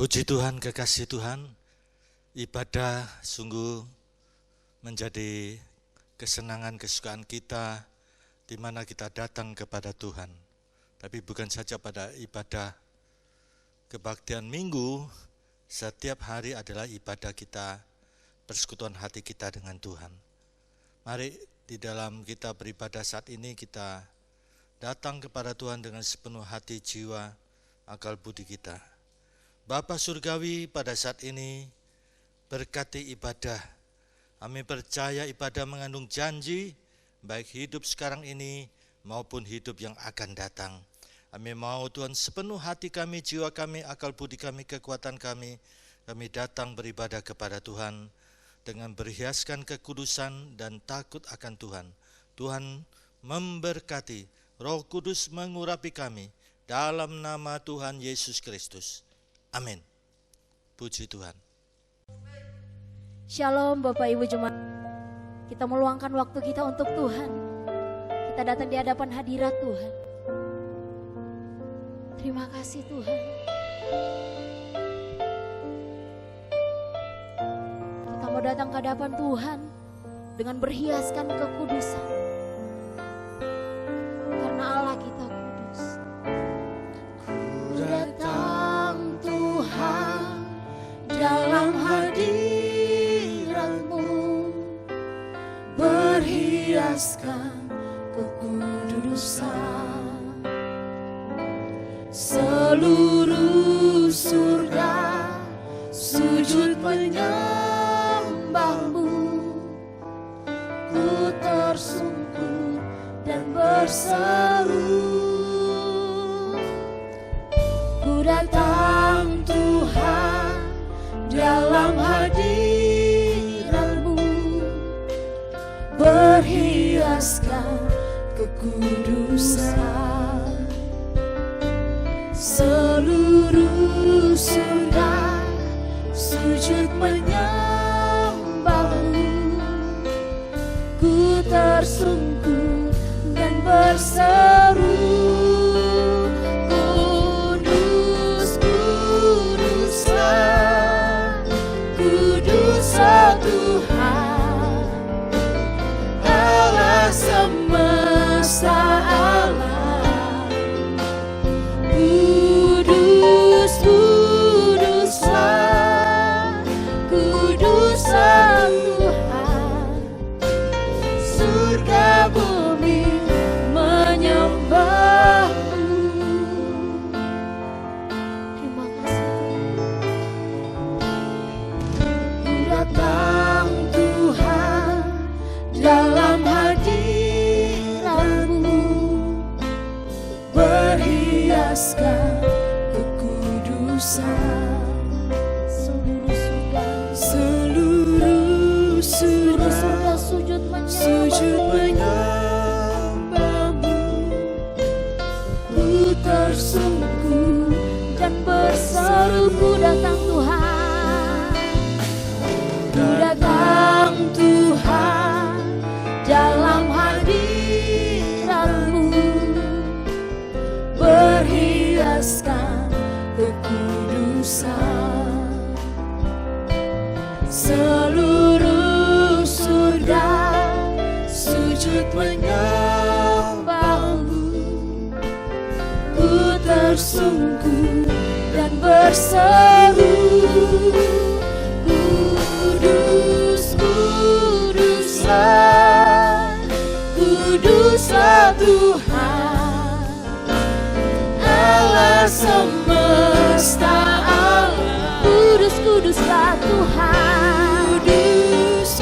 Puji Tuhan, kekasih Tuhan, ibadah sungguh menjadi kesenangan, kesukaan kita di mana kita datang kepada Tuhan. Tapi bukan saja pada ibadah kebaktian minggu, setiap hari adalah ibadah kita, persekutuan hati kita dengan Tuhan. Mari di dalam kita beribadah saat ini kita datang kepada Tuhan dengan sepenuh hati, jiwa, akal budi kita. Bapa Surgawi, pada saat ini berkati ibadah. Kami percaya ibadah mengandung janji, baik hidup sekarang ini maupun hidup yang akan datang. Kami mau Tuhan sepenuh hati kami, jiwa kami, akal budi kami, kekuatan kami datang beribadah kepada Tuhan dengan berhiaskan kekudusan dan takut akan Tuhan. Tuhan memberkati, Roh Kudus mengurapi kami dalam nama Tuhan Yesus Kristus. Amin. Puji Tuhan. Shalom Bapak Ibu Jemaat. Kita meluangkan waktu kita untuk Tuhan. Kita datang di hadapan hadirat Tuhan. Terima kasih Tuhan. Kita mau datang ke hadapan Tuhan dengan berhiaskan kekudusan. Karena Allah kita kudus. Ku datang Tuhan dalam hadirat-Mu, berhiaskan kekudusan. Seluruh surga sujud menyembah-Mu, ku tersungkur dan berseru. Ku datang Tuhan dalam hadirat-Mu, berhiaskan kekudusan. Seluruh surga sujud menyembah-Mu, ku tersungkur dan berseru. Tuhan, Allah semesta alam, kudus, kuduslah, kuduslah Tuhan, surga bumi menyembah-Mu. Terima kasih. Ku datang Tuhan dalam hadirat-Mu, berhiaskan kekudusan. Seluruh surga sujud menyembah-Mu, ku tersungkur dan berseru. Ku datang Tuhan, ku datang Tuhan dalam hadirat-Mu, berhiaskan kekudusan. Seluruh surga sujud menyembah-Mu, ku tersungkur dan berseru. Kudus, kuduslah, kuduslah Tuhan, Allah semesta alam. Kudus, kuduslah Tuhan, kudus,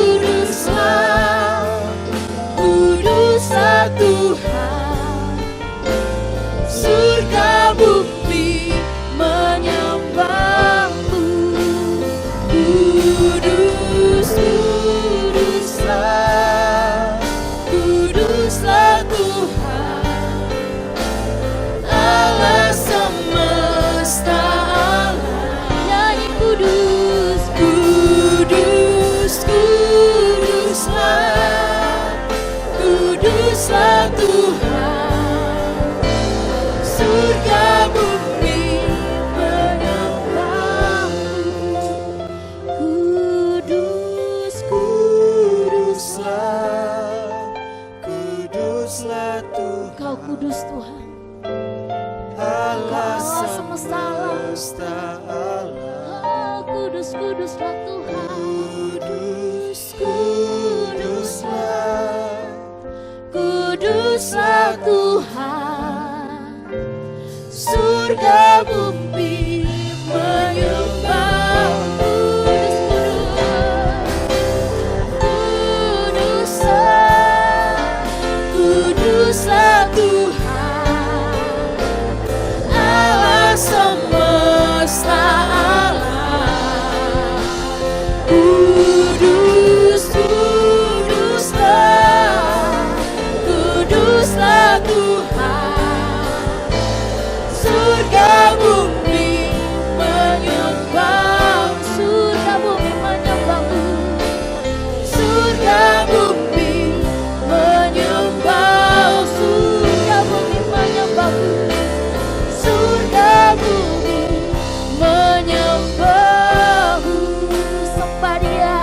kuduslah, kuduslah Tuhan, surga bumi menyembah-Mu. Kudus, kuduslah, kuduslah Tuhan, Allah semesta alam. Nyanyi kudus, kudus, kuduslah, kuduslah Tuhan, surga bumi menyembah. Tuhan. Allah Allah semesta alam. Oh, kudus-kuduslah Tuhan. Kuduslah Tuhan. Surga bumi menyembah. Kuduslah Tuhan, Allah semesta alam. Kuduslah Tuhan, surga bumi menyembah. Surga bumi menyembah-Mu, surga bumi menyembah, surga bumi menyembah-Mu, surga bumi menyembah-Mu. Sembah Dia,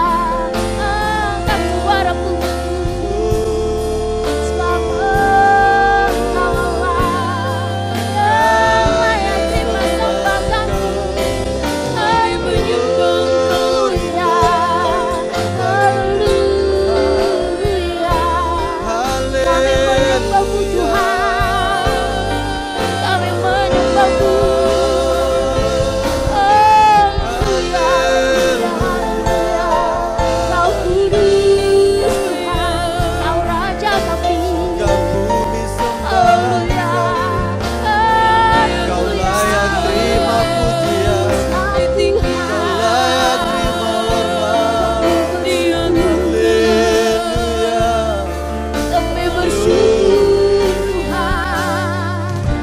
angkat suaramu. Selamat Engkau Allah, yang terima sembah kami. Kami menyembah Haleluya, Haleluya. Kami menyembah-Mu Tuhan, kami menyembah-Mu. Haleluya, Haleluya. Kau kudus Tuhan, Kau Raja kami. Haleluya, Haleluya. terima pujian, Tuhan, kami bersyukur Tuhan.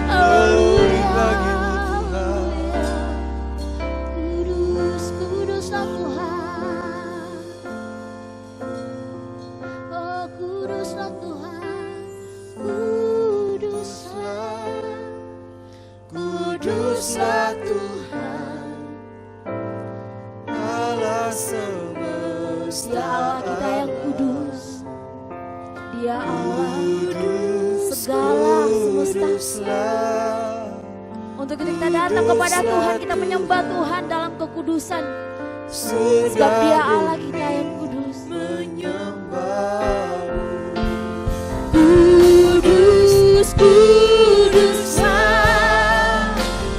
Haleluya, kuduslah Tuhan. Oh, kuduslah Tuhan, kuduslah Tuhan, Allah Dia Allah kita yang kudus. Dia Allah segala semesta. Untuk itu kita datang kepada Tuhan, kita menyembah Tuhan dalam kekudusan. Sebab Dia Allah kita yang kudus. Kudus, kuduslah,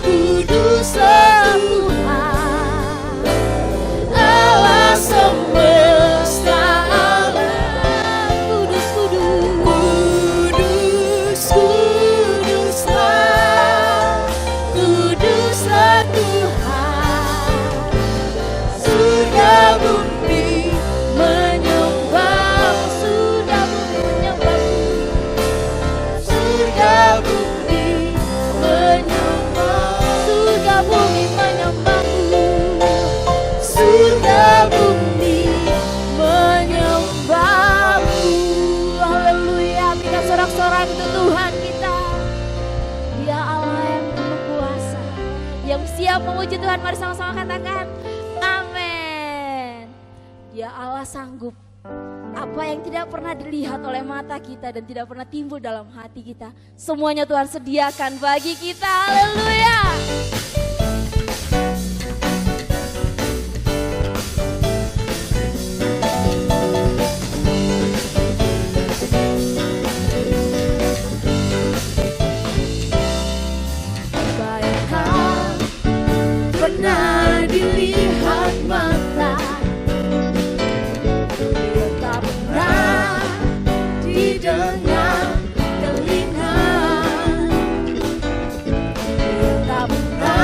kuduslah Tuhan, Allah semesta alam. Kudus, kudus, kuduslah, kuduslah Tuhan, surga bumi menyembah, surga bumi menyembah, surga bumi menyembah, surga bumi menyembah-Mu, surga bumi menyembah-Mu. Haleluya, berikan sorak-sorai untuk Tuhan kita. Dia Allah yang penuh kuasa, yang siap memuji Tuhan. Mari sama-sama katakan amin. Dia Allah sanggup. Apa yang tidak pernah dilihat oleh mata kita dan tidak pernah timbul dalam hati kita, semuanya Tuhan sediakan bagi kita. Haleluya. Baik hal pernah dilihat mata, tak pernah didengar telinga, tak pernah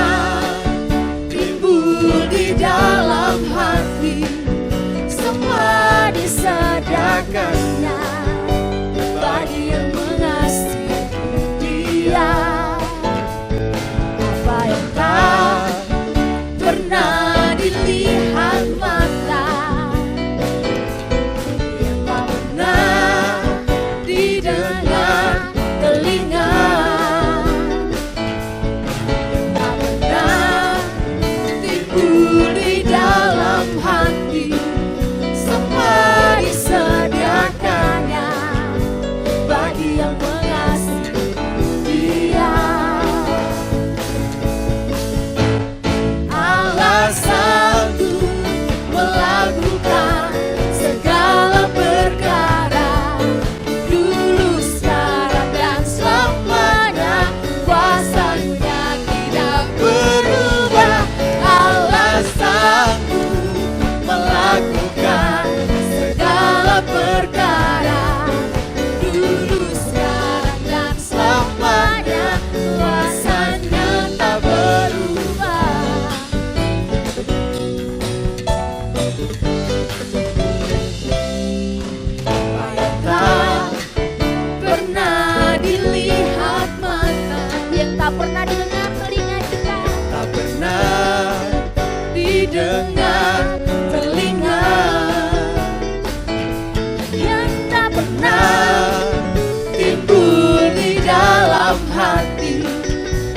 hati,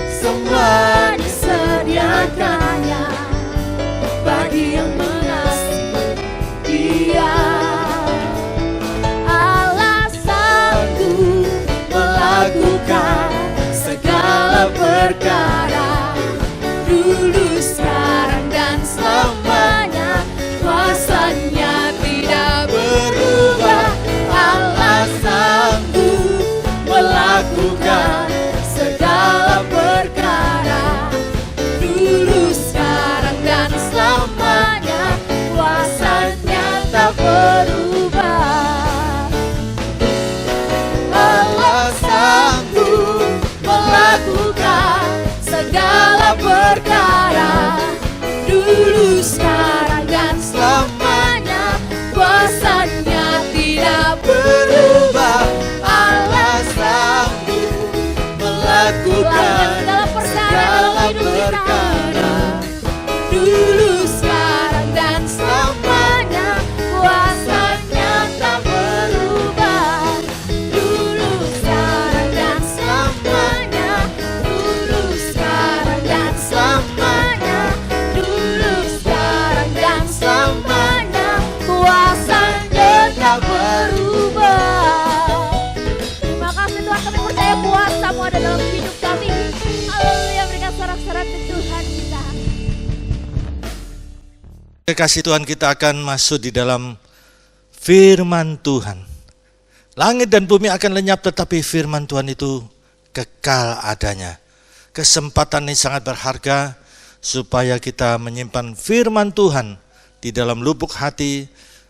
semua disediakannya bagi yang mengasihi Dia. Allah sanggup melakukan segala perkara, dulu, sekarang, dan selamanya. Kuasanya tidak berubah. Allah sanggup melakukan segala perkara, dulu, sekarang, dan selamanya. Kuasanya tak berubah. Allah sanggup melakukan segala perkara, dulu, sekarang, dan selamanya. Kuasanya tidak berubah. Allah sanggup melakukan segala perkara, dulu, sekarang, dan selamanya. Kuasanya tak berubah. Dulu, sekarang, dan selamanya. Dulu, sekarang, dan selamanya. Dulu, sekarang, dan selamanya. Kuasanya tak berubah. Terima kasih Tuhan, kami percaya kuasa-Mu ada dalam hidup kami. Haleluya, berikan sorak-sorai ke Tuhan kita. Kasih Tuhan, kita akan masuk di dalam firman Tuhan. Langit dan bumi akan lenyap, tetapi firman Tuhan itu kekal adanya. Kesempatan ini sangat berharga supaya kita menyimpan firman Tuhan di dalam lubuk hati.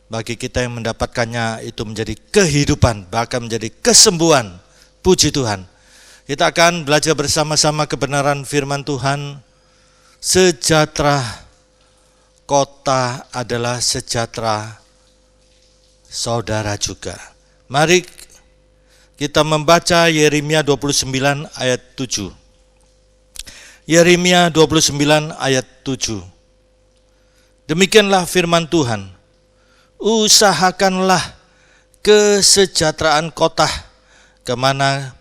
Bagi kita yang mendapatkannya itu menjadi kehidupan, bahkan menjadi kesembuhan. Puji Tuhan. Kita akan belajar bersama-sama kebenaran firman Tuhan. Sejahtera kota adalah sejahtera saudara juga. Mari kita membaca Yeremia 29 ayat 7. Yeremia 29 ayat 7. Demikianlah firman Tuhan. Usahakanlah kesejahteraan kota kemana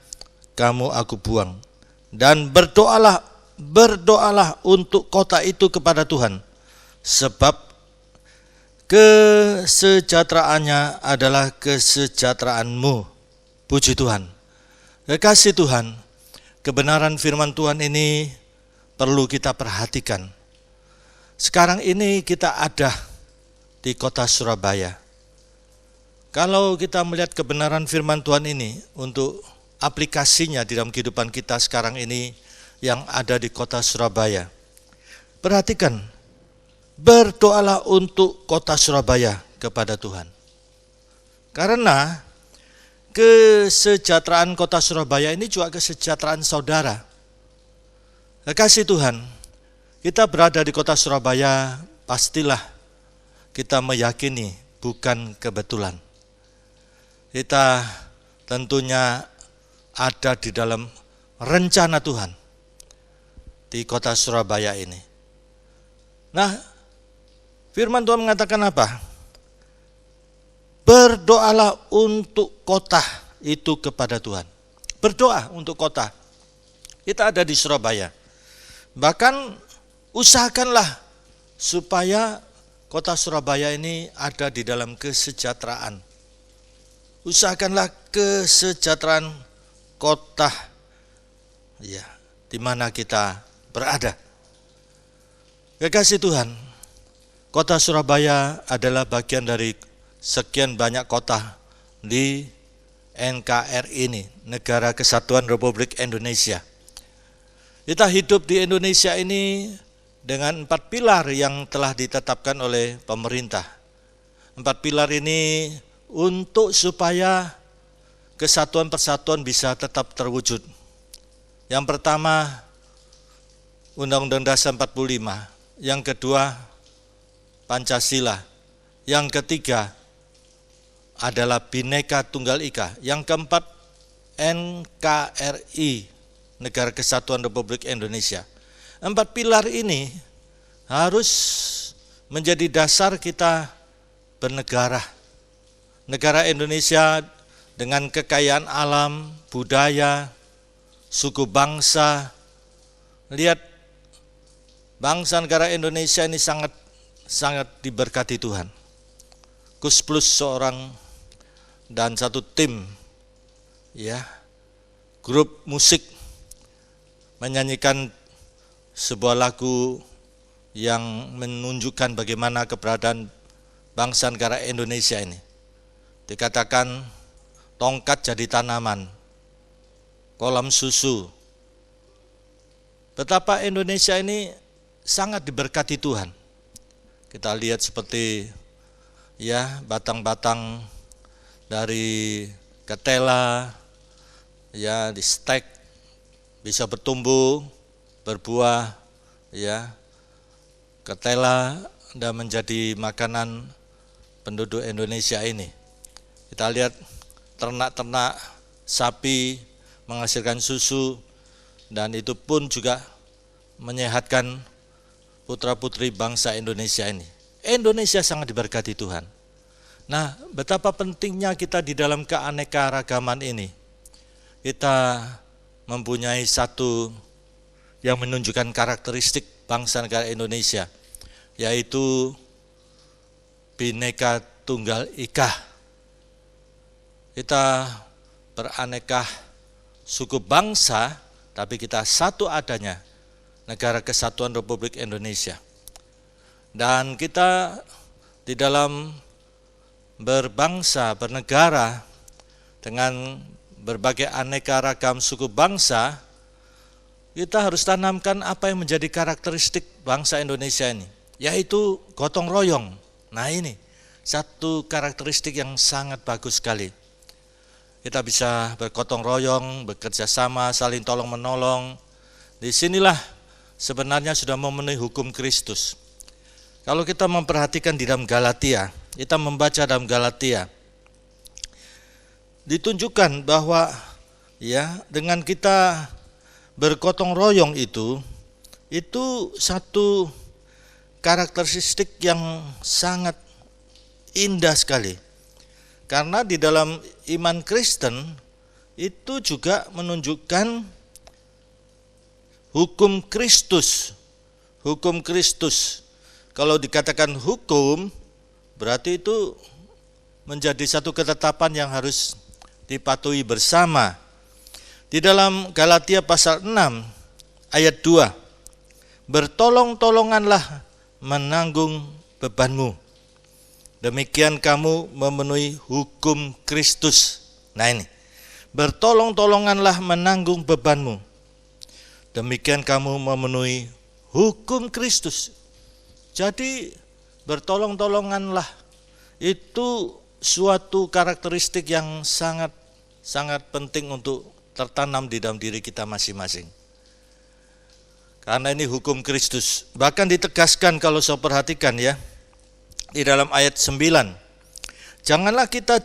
kamu aku buang, dan berdoalah untuk kota itu kepada Tuhan, sebab kesejahteraannya adalah kesejahteraanmu. Puji Tuhan. Kekasih Tuhan, kebenaran firman Tuhan ini perlu kita perhatikan. Sekarang ini kita ada di kota Surabaya. Kalau kita melihat kebenaran firman Tuhan ini untuk aplikasinya di dalam kehidupan kita sekarang ini yang ada di kota Surabaya. Perhatikan, berdoalah untuk kota Surabaya kepada Tuhan. Karena kesejahteraan kota Surabaya ini juga kesejahteraan saudara. Kekasih Tuhan, kita berada di kota Surabaya, pastilah kita meyakini bukan kebetulan. Kita tentunya ada di dalam rencana Tuhan di kota Surabaya ini. Nah, firman Tuhan mengatakan apa? Berdoalah untuk kota itu kepada Tuhan. Berdoa untuk kota. Kita ada di Surabaya. Bahkan usahakanlah supaya kota Surabaya ini ada di dalam kesejahteraan. Usahakanlah kesejahteraan kota ya, di mana kita berada. Kekasih Tuhan, kota Surabaya adalah bagian dari sekian banyak kota di NKRI ini, Negara Kesatuan Republik Indonesia. Kita hidup di Indonesia ini dengan 4 pilar yang telah ditetapkan oleh pemerintah. 4 pilar ini untuk supaya kesatuan persatuan bisa tetap terwujud. Yang pertama, Undang-Undang Dasar 45. Yang kedua, Pancasila. Yang ketiga adalah Bhinneka Tunggal Ika. Yang keempat, NKRI, Negara Kesatuan Republik Indonesia. 4 pilar ini harus menjadi dasar kita bernegara. Negara Indonesia dengan kekayaan alam, budaya, suku bangsa. Lihat, bangsa negara Indonesia ini sangat diberkati Tuhan. Gus Plus seorang dan satu tim, ya, grup musik menyanyikan sebuah lagu yang menunjukkan bagaimana keberadaan bangsa negara Indonesia ini. Dikatakan tongkat jadi tanaman, kolam susu. Betapa Indonesia ini sangat diberkati Tuhan. Kita lihat seperti ya batang-batang dari ketela ya di stek bisa bertumbuh, berbuah ya. Ketela dan menjadi makanan penduduk Indonesia ini. Kita lihat ternak-ternak sapi menghasilkan susu, dan itu pun juga menyehatkan putra-putri bangsa Indonesia ini. Indonesia sangat diberkati Tuhan. Nah, betapa pentingnya kita di dalam keanekaragaman ini. Kita mempunyai satu yang menunjukkan karakteristik bangsa negara Indonesia, yaitu Bhinneka Tunggal Ika. Kita beraneka suku bangsa, tapi kita satu adanya, Negara Kesatuan Republik Indonesia. Dan kita di dalam berbangsa, bernegara dengan berbagai aneka ragam suku bangsa, kita harus tanamkan apa yang menjadi karakteristik bangsa Indonesia ini, yaitu gotong royong. Nah, ini satu karakteristik yang sangat bagus sekali. Kita bisa bergotong royong, bekerja sama, saling tolong menolong. Disinilah sebenarnya sudah memenuhi hukum Kristus. Kalau kita memperhatikan di dalam Galatia, kita membaca dalam Galatia, ditunjukkan bahwa ya dengan kita bergotong royong itu satu karakteristik yang sangat indah sekali. Karena di dalam iman Kristen itu juga menunjukkan hukum Kristus. Hukum Kristus. Kalau dikatakan hukum, berarti itu menjadi satu ketetapan yang harus dipatuhi bersama. Di dalam Galatia pasal 6 ayat 2, bertolong-tolonganlah menanggung bebanmu. Demikian kamu memenuhi hukum Kristus. Nah ini, bertolong-tolonganlah menanggung bebanmu. Demikian kamu memenuhi hukum Kristus. Jadi bertolong-tolonganlah itu suatu karakteristik yang sangat penting untuk tertanam di dalam diri kita masing-masing. Karena ini hukum Kristus. Bahkan ditegaskan kalau saya perhatikan ya, di dalam ayat 9, janganlah kita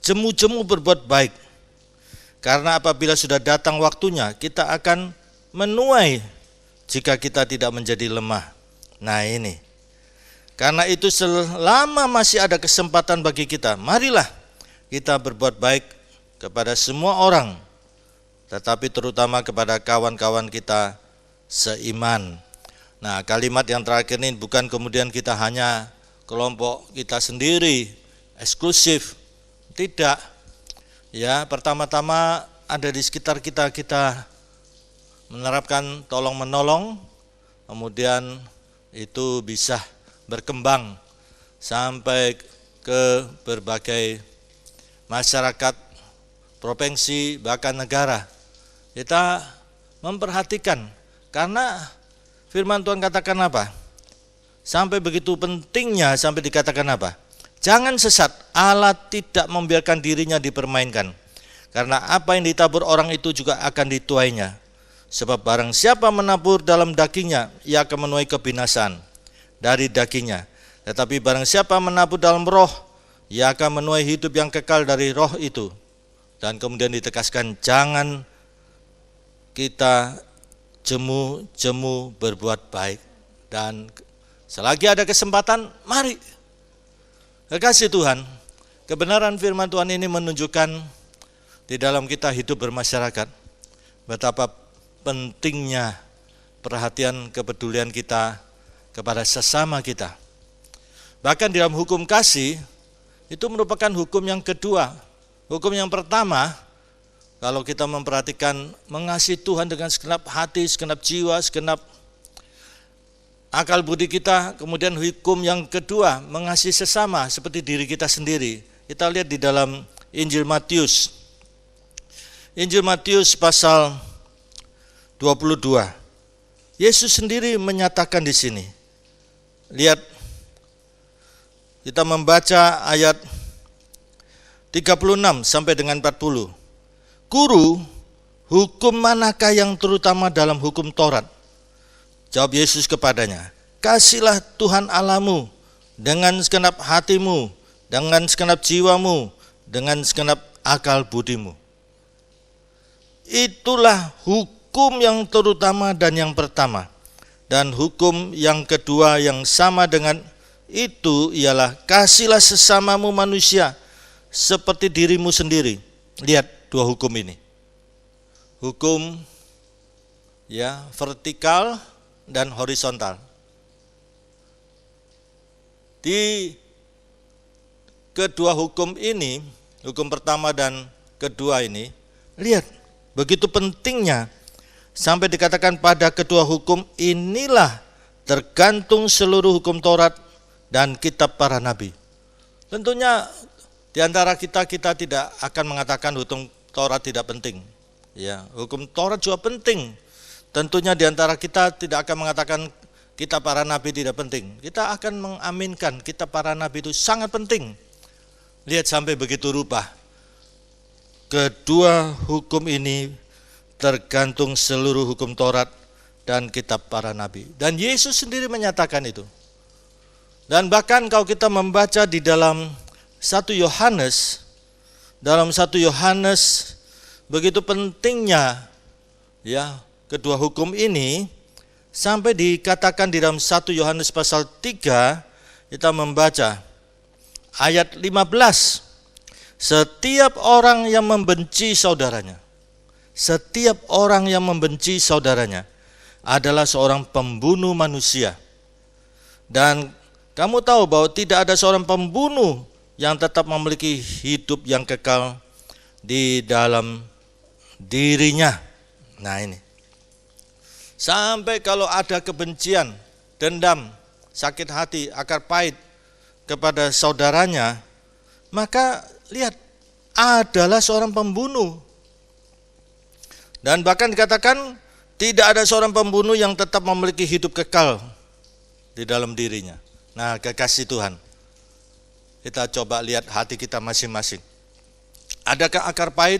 jemu-jemu berbuat baik, karena apabila sudah datang waktunya kita akan menuai jika kita tidak menjadi lemah. Nah ini, karena itu selama masih ada kesempatan bagi kita, marilah kita berbuat baik kepada semua orang, tetapi terutama kepada kawan-kawan kita seiman. Nah, kalimat yang terakhir ini bukan kemudian kita hanya kelompok kita sendiri, eksklusif. Tidak. Ya, pertama-tama ada di sekitar kita menerapkan tolong-menolong, kemudian itu bisa berkembang sampai ke berbagai masyarakat, provinsi, bahkan negara. Kita memperhatikan, karena firman Tuhan katakan apa? Sampai begitu pentingnya, sampai dikatakan apa? Jangan sesat, Allah tidak membiarkan dirinya dipermainkan. Karena apa yang ditabur orang itu juga akan dituainya. Sebab barang siapa menabur dalam dagingnya, ia akan menuai kebinasaan dari dagingnya. Tetapi barang siapa menabur dalam roh, ia akan menuai hidup yang kekal dari roh itu. Dan kemudian ditegaskan, jangan kita jemu-jemu berbuat baik, dan selagi ada kesempatan, mari. Kekasih Tuhan, kebenaran firman Tuhan ini menunjukkan di dalam kita hidup bermasyarakat, betapa pentingnya perhatian kepedulian kita kepada sesama kita. Bahkan di dalam hukum kasih, itu merupakan hukum yang kedua. Hukum yang pertama, kalau kita memperhatikan mengasihi Tuhan dengan segenap hati, segenap jiwa, segenap akal budi kita. Kemudian hukum yang kedua, mengasihi sesama seperti diri kita sendiri. Kita lihat di dalam Injil Matius. Injil Matius pasal 22. Yesus sendiri menyatakan di sini. Lihat, kita membaca ayat 36 sampai dengan 40. Guru, hukum manakah yang terutama dalam hukum Taurat? Jawab Yesus kepadanya, kasihlah Tuhan Allahmu dengan segenap hatimu, dengan segenap jiwamu, dengan segenap akal budimu. Itulah hukum yang terutama dan yang pertama. Dan hukum yang kedua yang sama dengan itu ialah kasihlah sesamamu manusia seperti dirimu sendiri. Lihat dua hukum ini. Hukum ya vertikal dan horizontal. Di kedua hukum ini, hukum pertama dan kedua ini, lihat begitu pentingnya sampai dikatakan pada kedua hukum inilah tergantung seluruh hukum Taurat dan kitab para nabi. Tentunya di antara kita tidak akan mengatakan hukum Taurat tidak penting. Ya, hukum Taurat juga penting. Tentunya di antara kita tidak akan mengatakan kitab para nabi tidak penting. Kita akan mengaminkan kitab para nabi itu sangat penting. Lihat sampai begitu rupa. Kedua hukum ini tergantung seluruh hukum Taurat dan kitab para nabi. Dan Yesus sendiri menyatakan itu. Dan bahkan kalau kita membaca di dalam 1 Yohanes, dalam 1 Yohanes begitu pentingnya ya kedua hukum ini sampai dikatakan di dalam 1 Yohanes pasal 3 kita membaca ayat 15. Setiap orang yang membenci saudaranya, setiap orang yang membenci saudaranya adalah seorang pembunuh manusia. Dan kamu tahu bahwa tidak ada seorang pembunuh yang tetap memiliki hidup yang kekal di dalam dirinya. Nah ini. Sampai kalau ada kebencian, dendam, sakit hati, akar pahit kepada saudaranya, maka lihat adalah seorang pembunuh. Dan bahkan dikatakan tidak ada seorang pembunuh yang tetap memiliki hidup kekal di dalam dirinya. Nah, kekasih Tuhan, kita coba lihat hati kita masing-masing. Adakah akar pahit,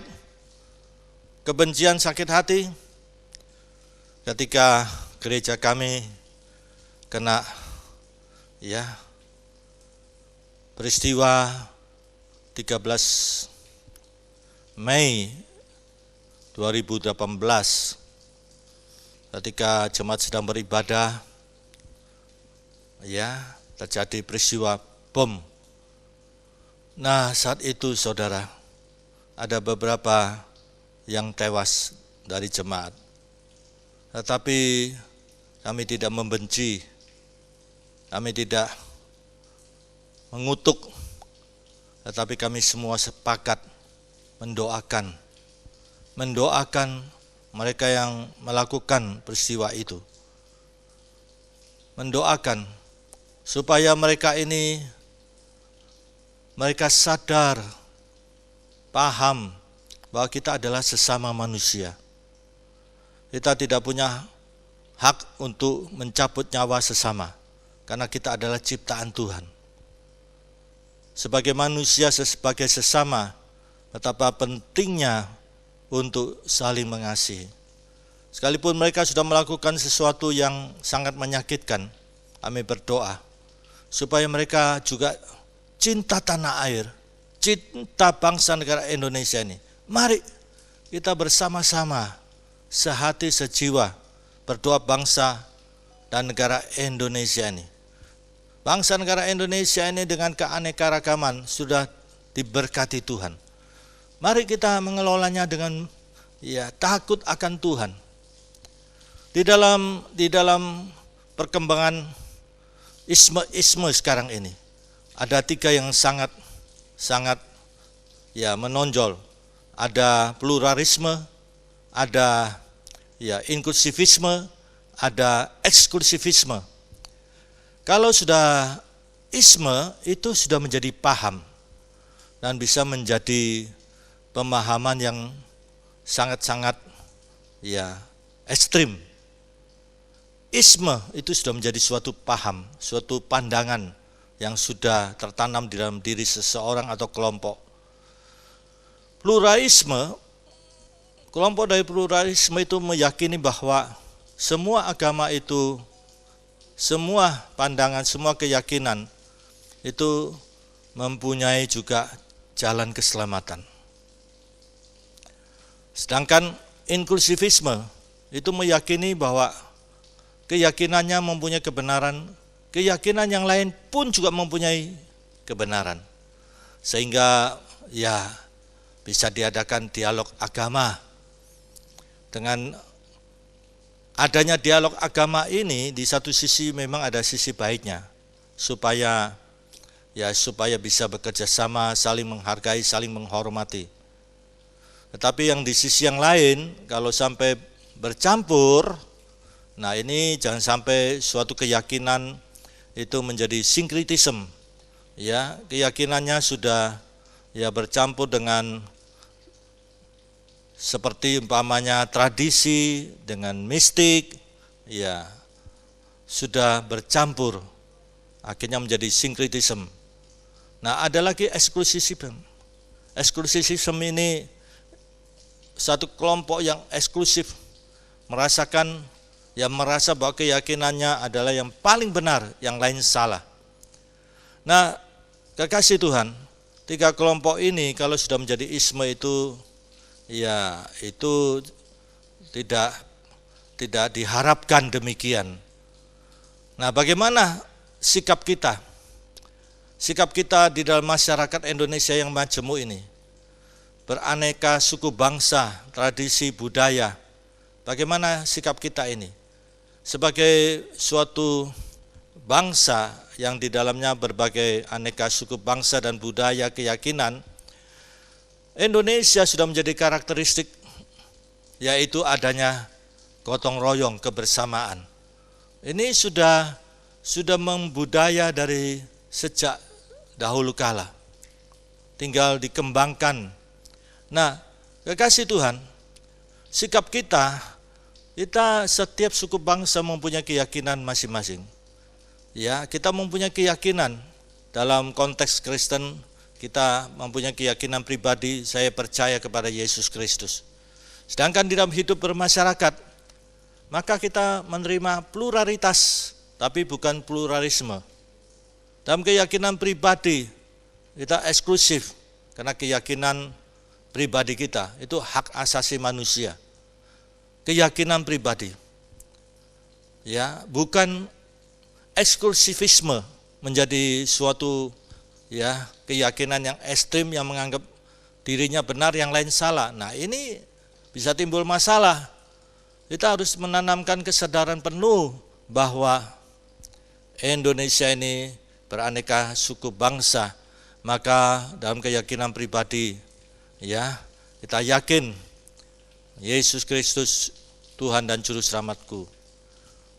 kebencian, sakit hati? Ketika gereja kami kena ya peristiwa 13 Mei 2018 ketika jemaat sedang beribadah ya terjadi peristiwa bom. Nah, saat itu saudara, ada beberapa yang tewas dari jemaat. Tetapi kami tidak membenci, kami tidak mengutuk, tetapi kami semua sepakat mendoakan mereka yang melakukan peristiwa itu. Mendoakan supaya mereka sadar, paham bahwa kita adalah sesama manusia. Kita tidak punya hak untuk mencabut nyawa sesama, karena kita adalah ciptaan Tuhan. Sebagai manusia, sebagai sesama, betapa pentingnya untuk saling mengasihi. Sekalipun mereka sudah melakukan sesuatu yang sangat menyakitkan, kami berdoa supaya mereka juga cinta tanah air, cinta bangsa negara Indonesia ini. Mari kita bersama-sama, sehati sejiwa, berdoa bangsa dan negara Indonesia ini. Bangsa negara Indonesia ini dengan keanekaragaman sudah diberkati Tuhan. Mari kita mengelolanya dengan takut akan Tuhan. Di dalam perkembangan isme sekarang ini ada 3 yang sangat menonjol. Ada pluralisme, ada inklusivisme, ada eksklusivisme. Kalau sudah isme itu sudah menjadi paham dan bisa menjadi pemahaman yang sangat ekstrim. Isme itu sudah menjadi suatu paham, suatu pandangan yang sudah tertanam di dalam diri seseorang atau kelompok. Pluralisme, kelompok dari pluralisme itu meyakini bahwa semua agama itu, semua pandangan, semua keyakinan itu mempunyai juga jalan keselamatan. Sedangkan inklusivisme itu meyakini bahwa keyakinannya mempunyai kebenaran, keyakinan yang lain pun juga mempunyai kebenaran. Sehingga bisa diadakan dialog agama. Dengan adanya dialog agama ini, di satu sisi memang ada sisi baiknya, supaya bisa bekerja sama, saling menghargai, saling menghormati. Tetapi yang di sisi yang lain, kalau sampai bercampur, nah ini jangan sampai suatu keyakinan itu menjadi sinkritisme. Keyakinannya sudah bercampur dengan seperti umpamanya tradisi dengan mistik, sudah bercampur, akhirnya menjadi sinkritisme. Nah, ada lagi eksklusifisme. Eksklusifisme ini satu kelompok yang eksklusif, merasa bahwa keyakinannya adalah yang paling benar, yang lain salah. Nah, kekasih Tuhan, 3 kelompok ini kalau sudah menjadi isme itu, itu tidak diharapkan demikian. Nah, bagaimana sikap kita? Sikap kita di dalam masyarakat Indonesia yang majemuk ini, beraneka suku bangsa, tradisi, budaya. Bagaimana sikap kita ini? Sebagai suatu bangsa yang di dalamnya berbagai aneka suku bangsa dan budaya, keyakinan, Indonesia sudah menjadi karakteristik, yaitu adanya gotong royong, kebersamaan. Ini sudah membudaya dari sejak dahulu kala, tinggal dikembangkan. Nah, kekasih Tuhan, sikap kita setiap suku bangsa mempunyai keyakinan masing-masing. Kita mempunyai keyakinan dalam konteks Kristen, kita mempunyai keyakinan pribadi, saya percaya kepada Yesus Kristus. Sedangkan di dalam hidup bermasyarakat, maka kita menerima pluralitas, tapi bukan pluralisme. Dalam keyakinan pribadi, kita eksklusif, karena keyakinan pribadi kita, itu hak asasi manusia. Keyakinan pribadi. Bukan eksklusivisme menjadi suatu keyakinan yang ekstrim yang menganggap dirinya benar, yang lain salah. Nah, ini bisa timbul masalah. Kita harus menanamkan kesadaran penuh bahwa Indonesia ini beraneka suku bangsa. Maka dalam keyakinan pribadi, kita yakin Yesus Kristus Tuhan dan Juru Selamatku.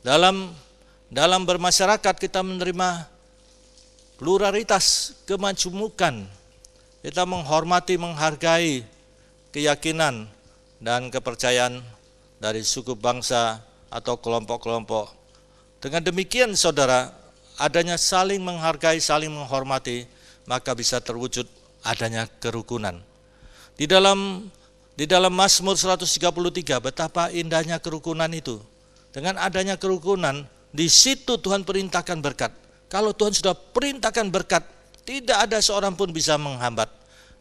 Dalam bermasyarakat kita menerima pluralitas, kemajemukan. Kita menghormati, menghargai keyakinan dan kepercayaan dari suku bangsa atau kelompok-kelompok. Dengan demikian saudara, adanya saling menghargai, saling menghormati, maka bisa terwujud adanya kerukunan. Di dalam Mazmur 133, betapa indahnya kerukunan itu. Dengan adanya kerukunan, di situ Tuhan perintahkan berkat. Kalau Tuhan sudah perintahkan berkat, tidak ada seorang pun bisa menghambat.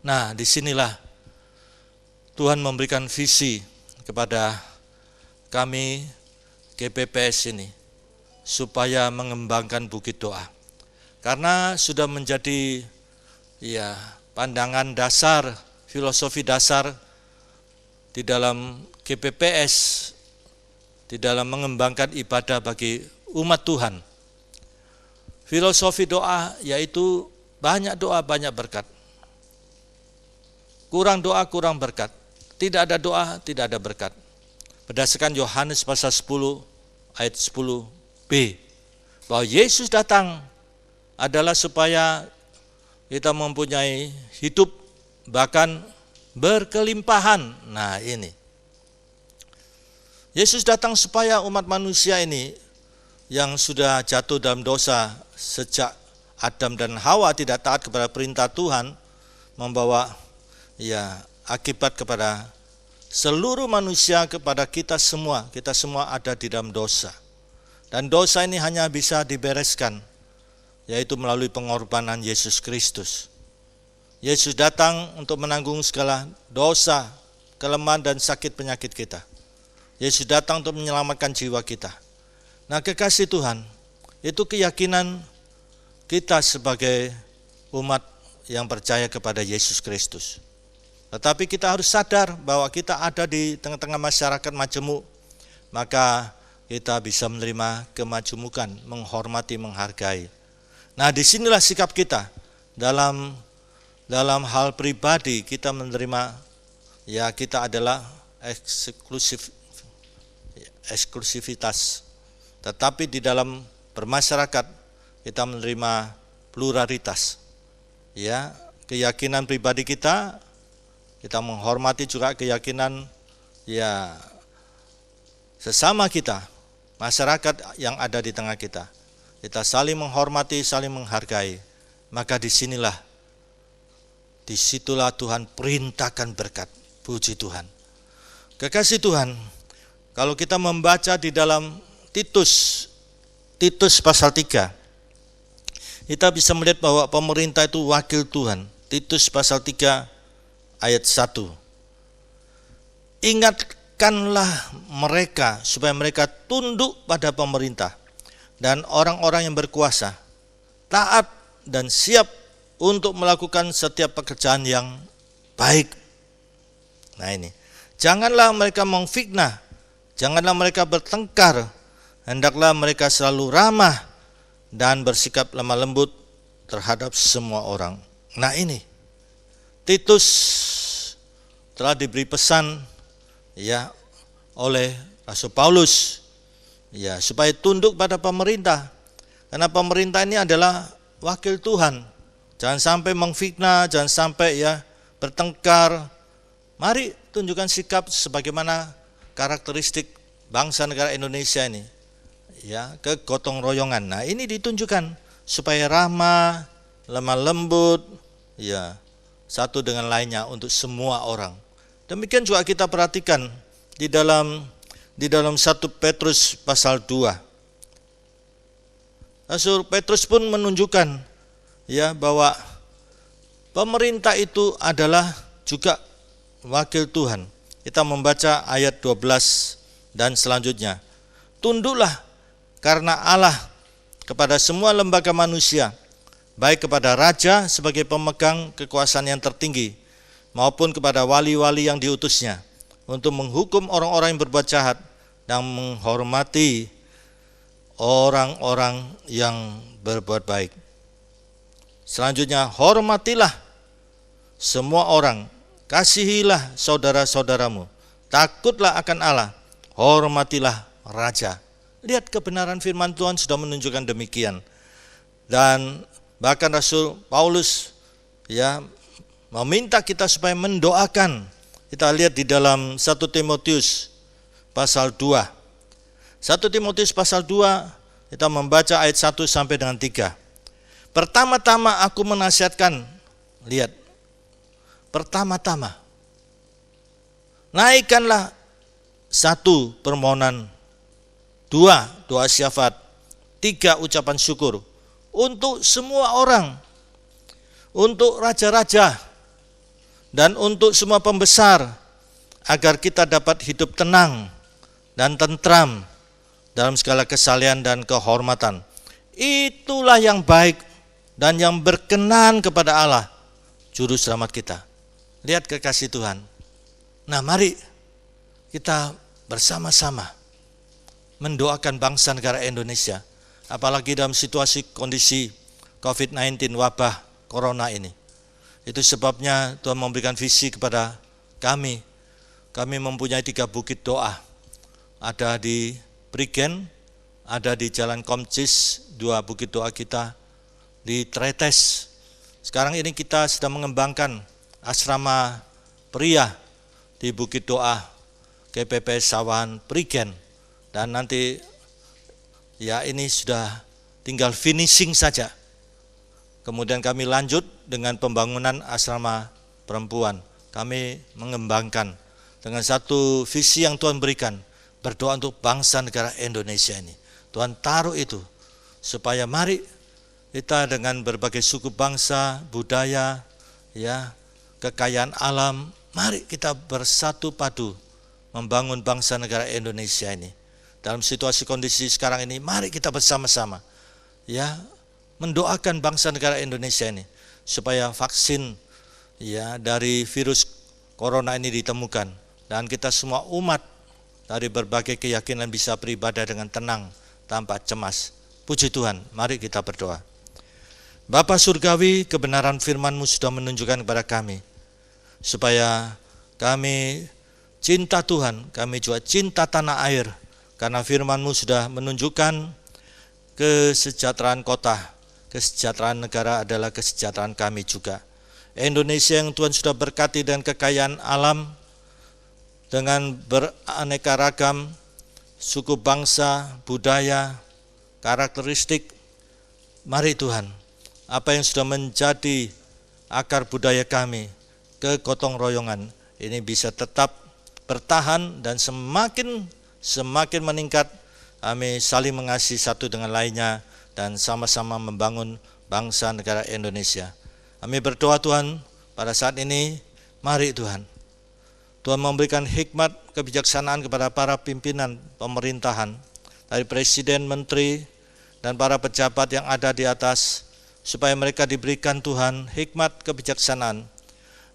Nah, disinilah Tuhan memberikan visi kepada kami GPPS ini, supaya mengembangkan bukit doa. Karena sudah menjadi pandangan dasar filosofi dasar di dalam KPPS, di dalam mengembangkan ibadah bagi umat Tuhan. Filosofi doa yaitu banyak doa, banyak berkat. Kurang doa, kurang berkat. Tidak ada doa, tidak ada berkat. Berdasarkan Yohanes pasal 10 ayat 10b, bahwa Yesus datang adalah supaya kita mempunyai hidup bahkan berkelimpahan. Nah ini, Yesus datang supaya umat manusia ini yang sudah jatuh dalam dosa sejak Adam dan Hawa tidak taat kepada perintah Tuhan, membawa akibat kepada seluruh manusia, kepada kita semua. Kita semua ada di dalam dosa. Dan dosa ini hanya bisa dibereskan, yaitu melalui pengorbanan Yesus Kristus. Yesus datang untuk menanggung segala dosa, kelemahan dan sakit penyakit kita. Yesus datang untuk menyelamatkan jiwa kita. Nah, kekasih Tuhan, itu keyakinan kita sebagai umat yang percaya kepada Yesus Kristus. Tetapi kita harus sadar bahwa kita ada di tengah-tengah masyarakat majemuk, maka kita bisa menerima kemajemukan, menghormati, menghargai. Nah, disinilah sikap kita dalam hal pribadi. Kita menerima, kita adalah eksklusivitas. Tetapi di dalam bermasyarakat kita menerima pluralitas. Keyakinan pribadi kita menghormati juga keyakinan sesama kita, masyarakat yang ada di tengah kita. Kita saling menghormati, saling menghargai. Maka disitulah Tuhan perintahkan berkat. Puji Tuhan. Kekasih Tuhan, kalau kita membaca di dalam Titus pasal 3, kita bisa melihat bahwa pemerintah itu wakil Tuhan. Titus pasal 3 ayat 1. Ingatkanlah mereka supaya mereka tunduk pada pemerintah dan orang-orang yang berkuasa, taat dan siap untuk melakukan setiap pekerjaan yang baik. Nah ini, janganlah mereka memfitnah, janganlah mereka bertengkar, hendaklah mereka selalu ramah dan bersikap lemah lembut terhadap semua orang. Nah ini, Titus telah diberi pesan oleh Rasul Paulus supaya tunduk pada pemerintah, karena pemerintah ini adalah wakil Tuhan. Jangan sampai memfitnah, jangan sampai bertengkar. Mari tunjukkan sikap sebagaimana karakteristik bangsa negara Indonesia ini, kegotong royongan. Nah ini ditunjukkan supaya ramah, lemah lembut, satu dengan lainnya untuk semua orang. Demikian juga kita perhatikan di dalam 1 Petrus pasal 2. Rasul Petrus pun menunjukkan bahwa pemerintah itu adalah juga wakil Tuhan. Kita membaca ayat 12 dan selanjutnya. Tunduklah karena Allah kepada semua lembaga manusia, baik kepada raja sebagai pemegang kekuasaan yang tertinggi, maupun kepada wali-wali yang diutusnya, untuk menghukum orang-orang yang berbuat jahat dan menghormati orang-orang yang berbuat baik. Selanjutnya, hormatilah semua orang, kasihilah saudara-saudaramu, takutlah akan Allah, hormatilah raja. Lihat, kebenaran firman Tuhan sudah menunjukkan demikian. Dan bahkan Rasul Paulus meminta kita supaya mendoakan. Kita lihat di dalam 1 Timotius pasal 2. 1 Timotius pasal 2, kita membaca ayat 1 sampai dengan 3. Pertama-tama aku menasihatkan, lihat, pertama-tama naikkanlah 1 permohonan, 2 doa syafaat, 3 ucapan syukur untuk semua orang, untuk raja-raja dan untuk semua pembesar, agar kita dapat hidup tenang dan tentram dalam segala kesalehan dan kehormatan. Itulah yang baik dan yang berkenan kepada Allah, juru selamat kita. Lihat kekasih Tuhan. Nah, mari kita bersama-sama mendoakan bangsa negara Indonesia, apalagi dalam situasi kondisi COVID-19 wabah corona ini. Itu sebabnya Tuhan memberikan visi kepada kami. Kami mempunyai 3 bukit doa. Ada di Prigen, ada di Jalan Komcis, 2 bukit doa kita di Tretes. Sekarang ini kita sedang mengembangkan asrama pria di Bukit Doa GPP Sawahan Prigen, dan nanti ya ini sudah tinggal finishing saja. Kemudian kami lanjut dengan pembangunan asrama perempuan. Kami mengembangkan dengan satu visi yang Tuhan berikan, berdoa untuk bangsa negara Indonesia ini. Tuhan taruh itu supaya mari kita dengan berbagai suku bangsa, budaya, ya, kekayaan alam, mari kita bersatu padu membangun bangsa negara Indonesia ini. Dalam situasi kondisi sekarang ini, mari kita bersama-sama ya mendoakan bangsa negara Indonesia ini supaya vaksin ya dari virus corona ini ditemukan, dan kita semua umat dari berbagai keyakinan bisa beribadah dengan tenang tanpa cemas. Puji Tuhan, mari kita berdoa. Bapa Surgawi, kebenaran firman-Mu sudah menunjukkan kepada kami supaya kami cinta Tuhan, kami juga cinta tanah air, karena firman-Mu sudah menunjukkan kesejahteraan kota, kesejahteraan negara adalah kesejahteraan kami juga. Indonesia yang Tuhan sudah berkati dengan kekayaan alam, dengan beraneka ragam suku bangsa, budaya, karakteristik. Mari Tuhan, apa yang sudah menjadi akar budaya kami, kegotong royongan, ini bisa tetap bertahan dan semakin meningkat. Kami saling mengasihi satu dengan lainnya dan sama-sama membangun bangsa negara Indonesia. Kami berdoa Tuhan, pada saat ini, mari Tuhan, Tuhan memberikan hikmat kebijaksanaan kepada para pimpinan pemerintahan, dari presiden, menteri, dan para pejabat yang ada di atas, supaya mereka diberikan Tuhan hikmat kebijaksanaan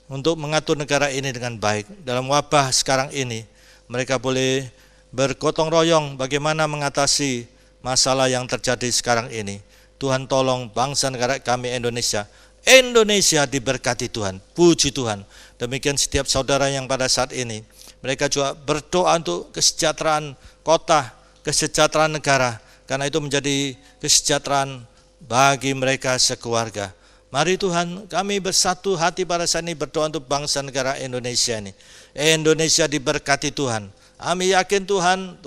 untuk mengatur negara ini dengan baik. Dalam wabah sekarang ini, mereka boleh bergotong royong bagaimana mengatasi masalah yang terjadi sekarang ini. Tuhan tolong bangsa negara kami Indonesia. Indonesia diberkati Tuhan, puji Tuhan. Demikian setiap saudara yang pada saat ini, mereka juga berdoa untuk kesejahteraan kota, kesejahteraan negara, karena itu menjadi kesejahteraan bagi mereka sekeluarga. Mari Tuhan, kami bersatu hati pada saat ini berdoa untuk bangsa negara Indonesia ini. Indonesia diberkati Tuhan. Kami yakin Tuhan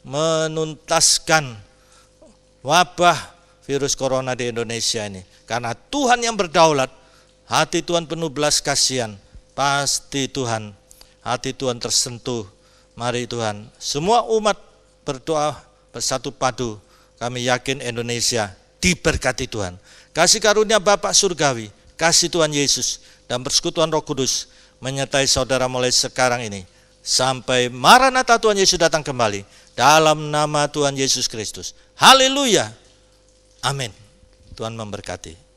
menuntaskan wabah virus corona di Indonesia ini. Karena Tuhan yang berdaulat, hati Tuhan penuh belas kasihan. Pasti Tuhan, hati Tuhan tersentuh. Mari Tuhan, semua umat berdoa bersatu padu. Kami yakin Indonesia diberkati Tuhan. Kasih karunia Bapa Surgawi, kasih Tuhan Yesus, dan persekutuan Roh Kudus menyertai saudara mulai sekarang ini sampai Maranatha Tuhan Yesus datang kembali, dalam nama Tuhan Yesus Kristus. Haleluya. Amin. Tuhan memberkati.